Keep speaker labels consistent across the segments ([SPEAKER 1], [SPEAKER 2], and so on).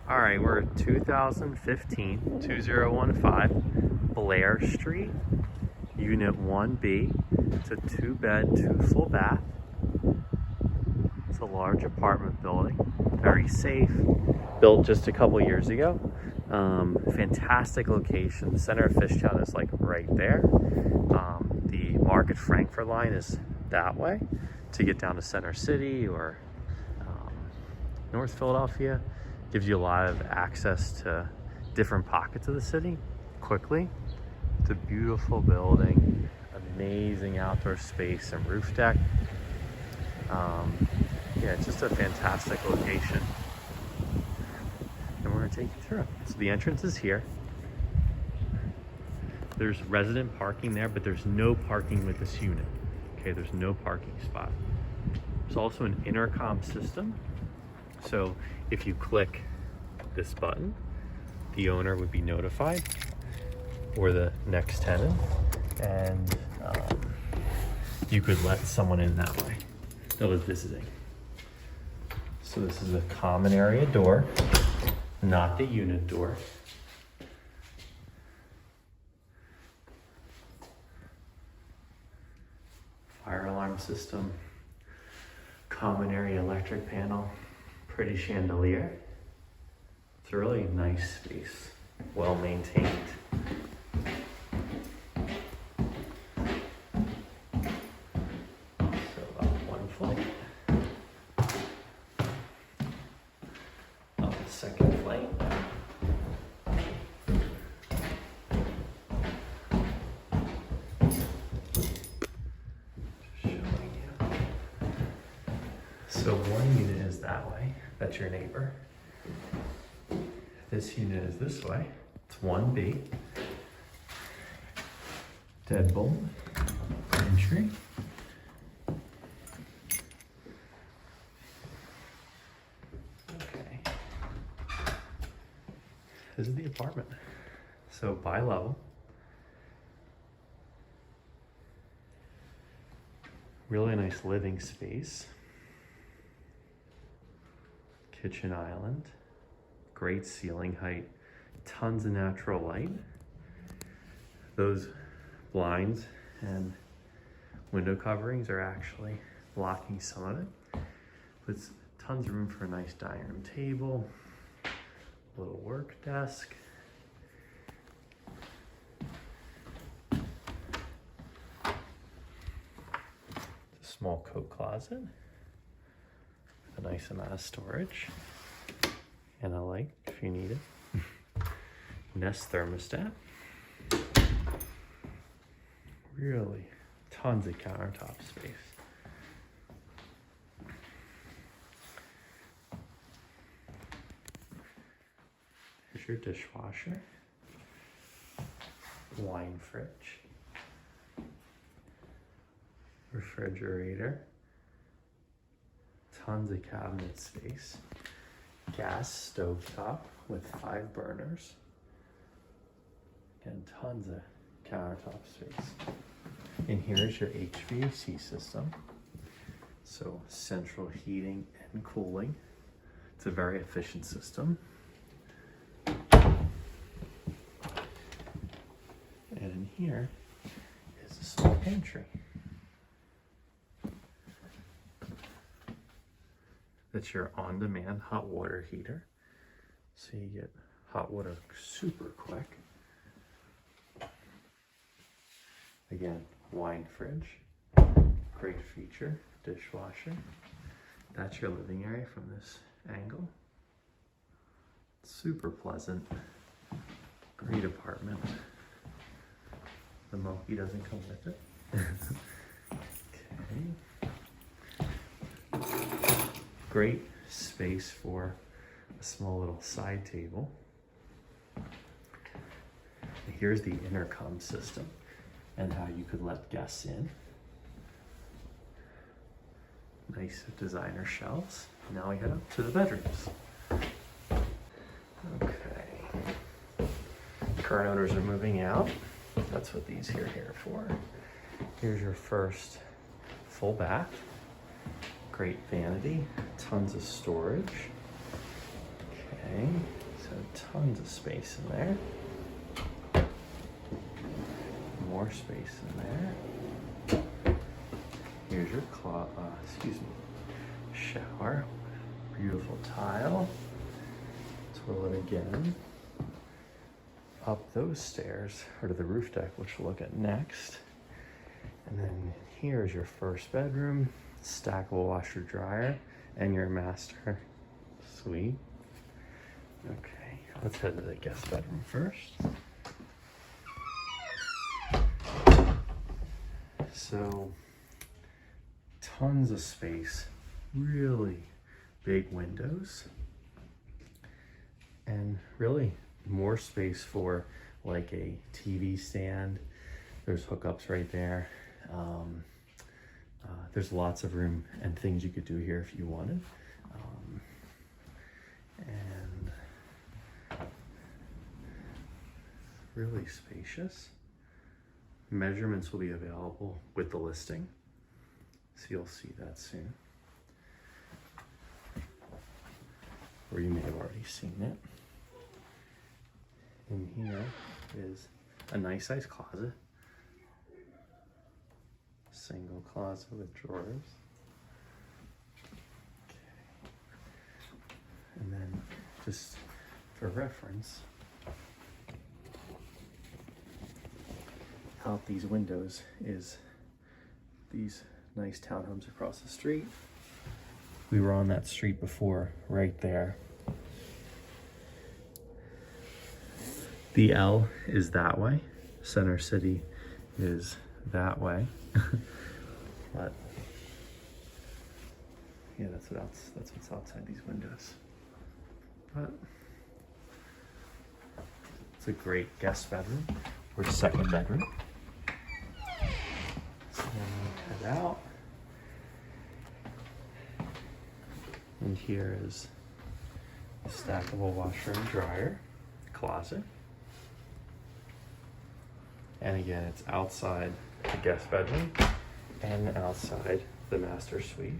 [SPEAKER 1] All right, we're at 2015 2015 Blair Street, Unit 1B. It's a 2-bed, 2 full bath. It's a large apartment building, very safe, built just a couple years ago. Fantastic location. The center of Fishtown is like right there. The Market Frankfurt line is that way to get down to Center City or North Philadelphia. Gives you a lot of access to different pockets of the city quickly. It's a beautiful building, amazing outdoor space and roof deck. Yeah, it's just a fantastic location. And we're gonna take you through. So the entrance is here. There's resident parking there, but there's no parking with this unit. Okay, there's no parking spot. There's also an intercom system. So if you click this button, the owner would be notified, or the next tenant, and you could let someone in that way that was visiting. So this is a common area door, not the unit door. Fire alarm system, common area electric panel, pretty chandelier. It's a really nice space, well maintained. So about 1 flight. Up the second flight. Just showing you. So one unit is that way. That's your neighbor. This unit is this way. It's 1B. Deadbolt entry. Okay. This is the apartment. So bi-level. Really nice living space. Kitchen island. Great ceiling height, tons of natural light. Those blinds and window coverings are actually blocking some of it. With tons of room for a nice dining room table, little work desk. A small coat closet with a nice amount of storage. And a light if you need it. Nest thermostat. Really tons of countertop space. Here's your dishwasher. Wine fridge. Refrigerator. Tons of cabinet space. Gas stovetop with 5 burners. Again, tons of countertop space. And here's your HVAC system. So central heating and cooling. It's a very efficient system. And in here is a small pantry. That's your on-demand hot water heater. So you get hot water super quick. Again, wine fridge, great feature, dishwasher. That's your living area from this angle. Super pleasant, great apartment. The monkey doesn't come with it. Okay. Great space for a small little side table. Here's the intercom system and how you could let guests in. Nice designer shelves. Now we head up to the bedrooms. Okay. Current owners are moving out. That's what these are here for. Here's your first full bath. Great vanity, tons of storage. Okay. Tons of space in there. More space in there. Here's your shower. Beautiful tile. Twirl it again. Up those stairs, or to the roof deck, which we'll look at next. And then here's your first bedroom, stackable washer dryer, and your master suite. Okay, let's head to the guest bedroom first. So, tons of space, really big windows, and really more space for like a TV stand. There's hookups right there. There's lots of room and things you could do here if you wanted. And really spacious. Measurements will be available with the listing, so you'll see that soon. Or you may have already seen it. In here is a nice sized closet. Single closet with drawers. Okay. And then just for reference, out these windows is these nice townhomes across the street. We were on that street before, right there. The L is that way. Center City is that way. But yeah, that's what's outside these windows. But it's a great guest bedroom or second bedroom. So then we head out. And here is a stackable washer and dryer, closet. And again, it's outside the guest bedroom and outside the master suite.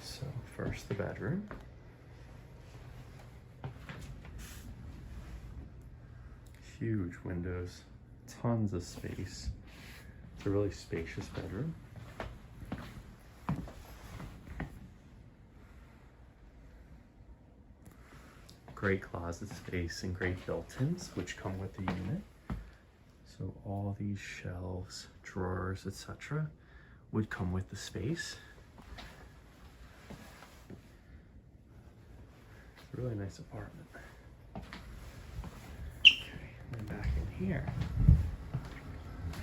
[SPEAKER 1] So first the bedroom. Huge windows, tons of space. It's a really spacious bedroom. Great closet space and great built-ins, which come with the unit. So all these shelves, drawers, etc. would come with the space. It's a really nice apartment. Okay, and then back in here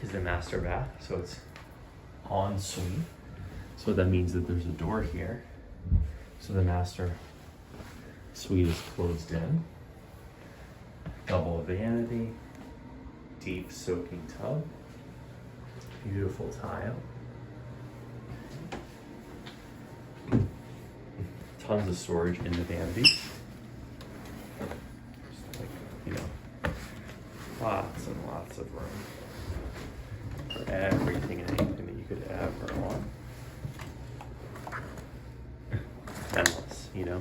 [SPEAKER 1] is the master bath. So it's en suite. So that means that there's a door here. So the master suite is closed in. Double vanity. Deep soaking tub, beautiful tile, tons of storage in the vanities. Like, you know, lots and lots of room for everything and anything that you could ever want. Endless, you know.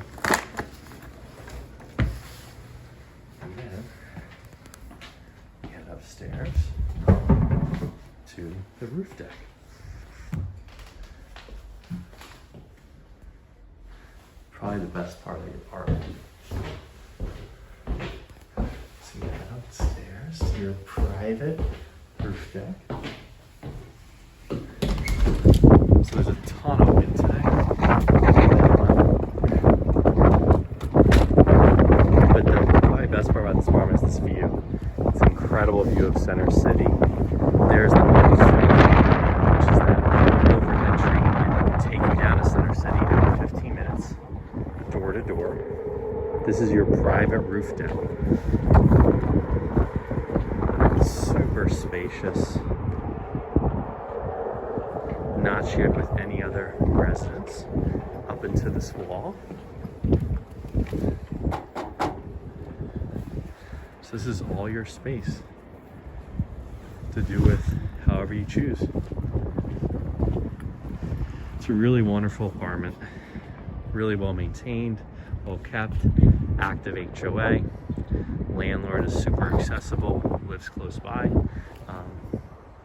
[SPEAKER 1] Upstairs to the roof deck. Probably the best part of the apartment. So you head upstairs to your private roof deck. So there's a ton of wind today. But the probably best part about this apartment is this view. It's an incredible view of Center City. There's the main street, which is that overhead train that can take you down to Center City in 15 minutes, door to door. This is your private roof deck. Super spacious. Not shared with any other residence up into this wall. This is all your space to do with however you choose. It's a really wonderful apartment, really well maintained, well kept, active HOA. Landlord is super accessible, lives close by.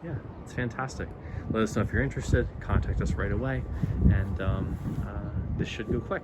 [SPEAKER 1] Yeah, it's fantastic. Let us know if you're interested. Contact us right away, and this should go quick.